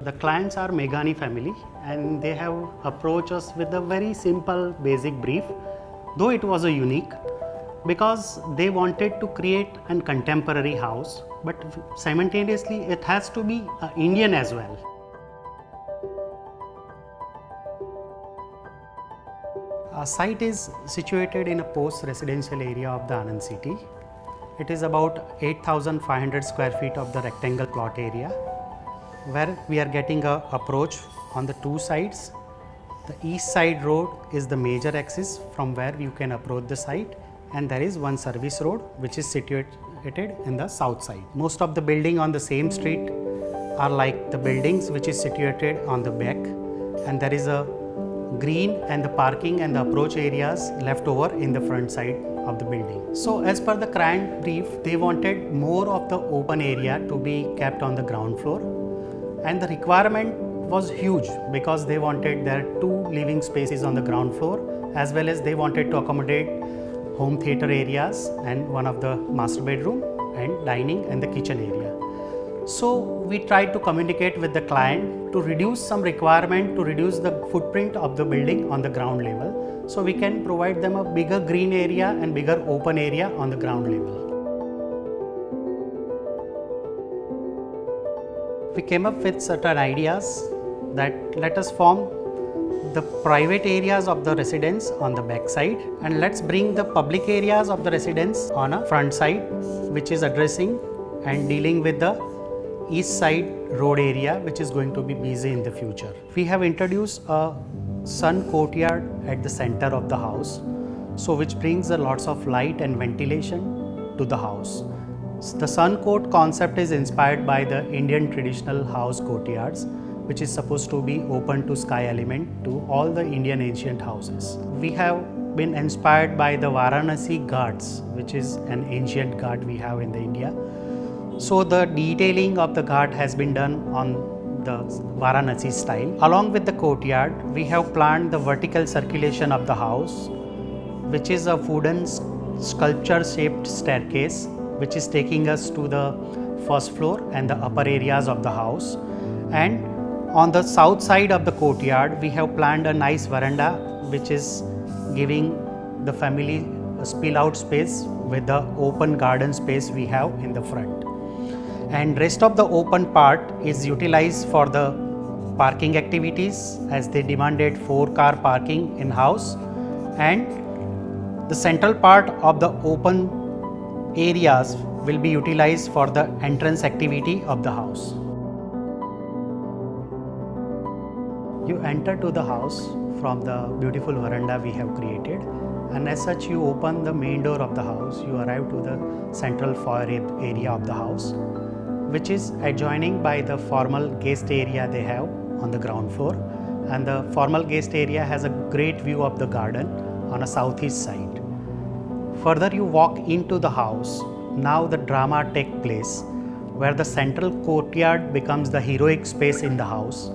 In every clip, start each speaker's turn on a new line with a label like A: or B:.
A: The clients are Meghani family and they have approached us with a very simple basic brief, though it was a unique because they wanted to create a contemporary house, but simultaneously it has to be Indian as well. Our site is situated in a post-residential area of the Anand city. It is about 8,500 square feet of the rectangle plot area, where we are getting a approach on the two sides. The east side road is the major axis from where you can approach the site, and there is one service road which is situated in the south side. Most of the building on the same street are like the buildings which is situated on the back, and there is a green and the parking and the approach areas left over in the front side of the building. So as per the client brief, they wanted more of the open area to be kept on the ground floor, and the requirement was huge because they wanted their two living spaces on the ground floor, as well as they wanted to accommodate home theater areas and one of the master bedroom and dining and the kitchen area. So we tried to communicate with the client to reduce some requirement, to reduce the footprint of the building on the ground level, so we can provide them a bigger green area and bigger open area on the ground level. We came up with certain ideas that let us form the private areas of the residence on the back side, and let's bring the public areas of the residence on a front side, which is addressing and dealing with the east side road area, which is going to be busy in the future. We have introduced a sun courtyard at the center of the house, so which brings a lots of light and ventilation to the house. The sun court concept is inspired by the Indian traditional house courtyards, which is supposed to be open to sky element to all the Indian ancient houses. We have been inspired by the Varanasi Ghats, which is an ancient ghat we have in the India. So the detailing of the ghat has been done on the Varanasi style. Along with the courtyard, we have planned the vertical circulation of the house, which is a wooden sculpture shaped staircase, which is taking us to the first floor and the upper areas of the house. And on the south side of the courtyard, we have planned a nice veranda, which is giving the family a spill out space with the open garden space we have in the front. And rest of the open part is utilized for the parking activities, as they demanded 4-car parking in house, and the central part of the open areas will be utilized for the entrance activity of the house. You enter to the house from the beautiful veranda we have created, and as such you open the main door of the house, you arrive to the central foyer area of the house, which is adjoining by the formal guest area they have on the ground floor, and the formal guest area has a great view of the garden on a southeast side. Further you walk into the house, now the drama takes place, where the central courtyard becomes the heroic space in the house,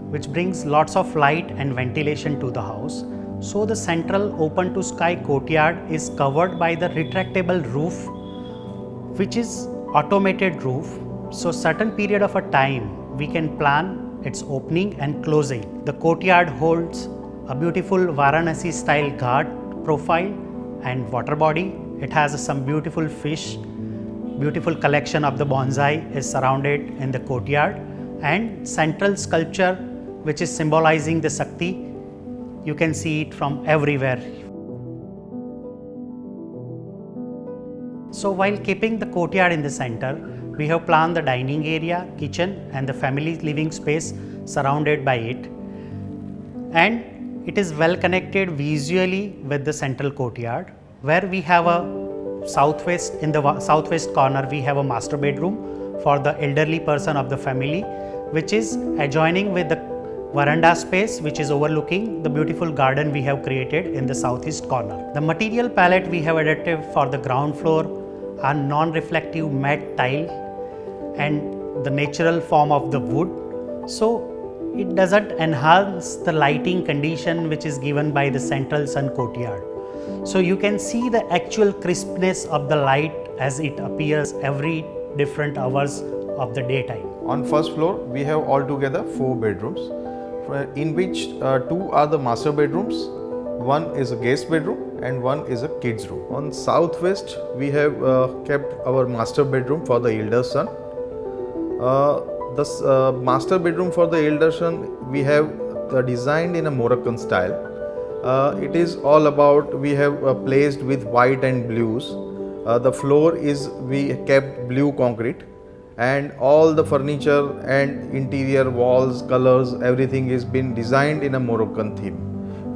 A: which brings lots of light and ventilation to the house. So the central open to sky courtyard is covered by the retractable roof, which is automated roof. So certain period of a time we can plan its opening and closing. The courtyard holds a beautiful Varanasi style ghat profile and water body. It has some beautiful fish, beautiful collection of the bonsai is surrounded in the courtyard, and central sculpture which is symbolizing the Shakti. You can see it from everywhere. So while keeping the courtyard in the center, we have planned the dining area, kitchen and the family living space surrounded by it. And it is well connected visually with the central courtyard, where we have a southwest, in the southwest corner we have a master bedroom for the elderly person of the family, which is adjoining with the veranda space, which is overlooking the beautiful garden we have created in the southeast corner. The material palette we have adapted for the ground floor are non-reflective matte tile and the natural form of the wood. So it doesn't enhance the lighting condition which is given by the central sun courtyard. So you can see the actual crispness of the light as it appears every different hours of the daytime.
B: On first floor, we have altogether 4 bedrooms, in which 2 are the master bedrooms, 1 is a guest bedroom and 1 is a kids room. On southwest, we have kept our master bedroom for the elder son. The master bedroom for the elder son, we have designed in a Moroccan style. It is all about, we have placed with white and blues. The floor is, we kept blue concrete, and all the furniture and interior walls, colors, everything is been designed in a Moroccan theme,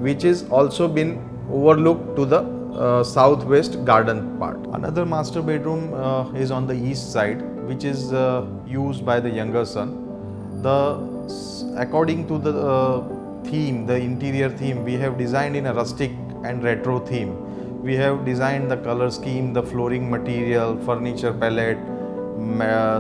B: which is also been overlooked to the southwest garden part. Another master bedroom is on the east side, which is used by the younger son. According to the theme, the interior theme, we have designed in a rustic and retro theme. We have designed the color scheme, the flooring material, furniture palette,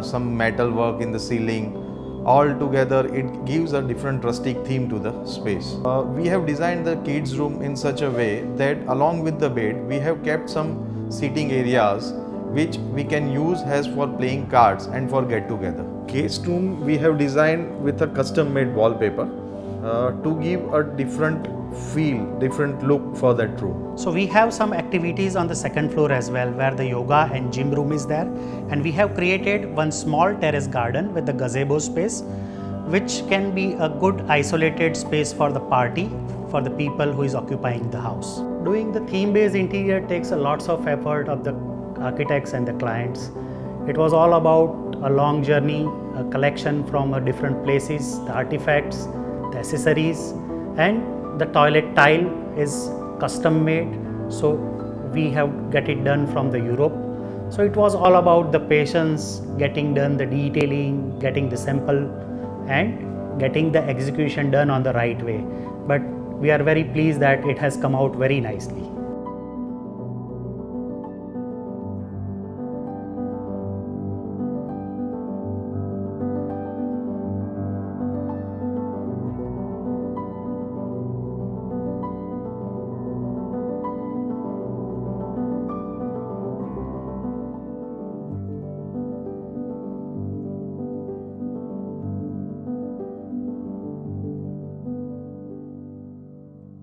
B: some metal work in the ceiling. All together, it gives a different rustic theme to the space. We have designed the kids room in such a way that along with the bed, we have kept some seating areas which we can use as for playing cards and for get together. Guest room we have designed with a custom made wallpaper to give a different feel, different look for that room.
A: So we have some activities on the second floor as well, where the yoga and gym room is there, and we have created one small terrace garden with the gazebo space, which can be a good isolated space for the party for the people who is occupying the house. Doing the theme based interior takes a lots of effort of the architects and the clients. It was all about a long journey, a collection from different places, the artifacts, the accessories, and the toilet tile is custom made, so we have get it done from the Europe. So it was all about the patience, getting done the detailing, getting the sample and getting the execution done on the right way. But we are very pleased that it has come out very nicely.